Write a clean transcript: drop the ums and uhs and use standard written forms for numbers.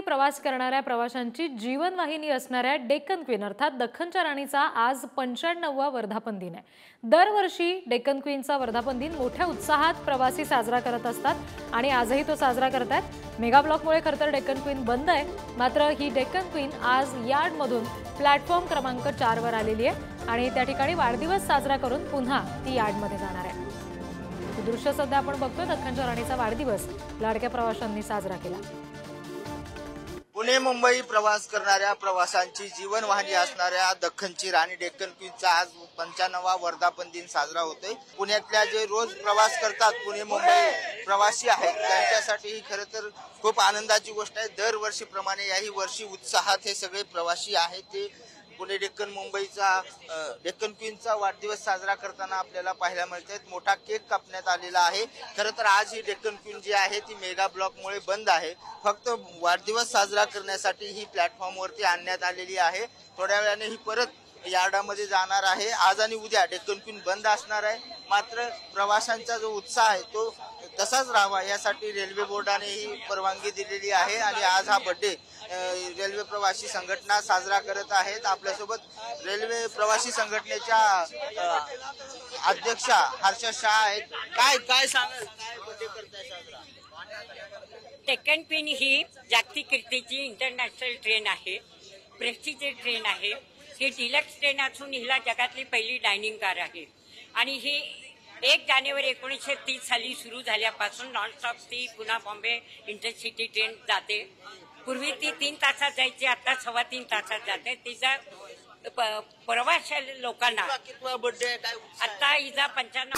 प्रवास करणाऱ्या प्रवाशांची जीवनवाहिनी असणाऱ्या डेक्कन क्वीन अर्थात दख्खनच्या राणीचा आज 95वा वर्धापन दिन आहे। दरवर्षी डेक्कन क्वीनचा वर्धापन दिन मोठ्या उत्साहात प्रवासी साजरा करत असतात आणि आजही तो साजरा करतात। मेगा ब्लॉकमुळे खरतर डेक्कन क्वीन बंद आहे, मात्र ही डेक्कन क्वीन आज यार्डमधून प्लॅटफॉर्म क्रमांक 4 वर आलेली आहे आणि त्या ठिकाणी वाढदिवस साजरा करून पुन्हा ती यार्डमध्ये जाणार आहे। हे दृश्य सध्या आपण बघतोय, दख्खनच्या राणीचा वाढदिवस लाडक्या प्रवाशांनी साजरा केला। पुणे मुंबई प्रवास करणाऱ्या प्रवाशांची जीवनवाहिनी असणाऱ्या दख्खनची राणी डेक्कन क्वीनचा आज 95वा वर्धापन दिन साजरा होतोय। पुण्यातल्या जे रोज प्रवास करतात पुणे मुंबई प्रवासी आहेत त्यांच्यासाठी ही खरं तर खूप आनंदाची गोष्ट आहे। दरवर्षीप्रमाणे याही वर्षी उत्साहात हे सगळे प्रवासी आहेत ते पुणे डेक्कन मुंबईचा डेक्कन क्वीनचा वाढदिवस साजरा करताना आपल्याला पाहायला मिळते। मोठा केक कापण्यात आलेला आहे। खरं तर आज ही डेक्कन क्वीन जी आहे ती मेगा ब्लॉकमुळे बंद आहे। फक्त वाढदिवस साजरा करण्यासाठी ही प्लॅटफॉर्मवरती आणण्यात आलेली आहे। थोड्या वेळाने ही परत यार्डामध्ये जाणार आहे। आज आणि उद्या डेक्कन क्वीन बंद असणार आहे, मात्र प्रवाशांचा जो उत्साह आहे तो तसाच राहावा यासाठी रेल्वे बोर्डाने ही परवानगी दिलेली आहे आणि आज हा बर्थडे रेल्वे प्रवासी संघटना साजरा करत आहेत। आपल्यासोबत रेल्वे प्रवासी संघटनेच्या अध्यक्षा हर्षा शाह आहेत। काय सांगाल, काय बर्थडे करताय साजरा? डेक्कन क्वीन ही जागतिक कीर्तीची इंटरनॅशनल ट्रेन आहे, प्रेस्टिजियस ट्रेन आहे। ही डिलक्स ट्रेन असून हिला जगातली पहिली डायनिंग कार आहे आणि ही 1 जानेवारी 1930 साली सुरू झाल्यापासून नॉनस्टॉप ती पुणे बॉम्बे इंटरसिटी ट्रेन जाते। पूर्वी ती 3 तासात जायची, आता 3.25 तासात जाते। तिचा प्रवास लोकांना बर्थडे काय आता हिचा 95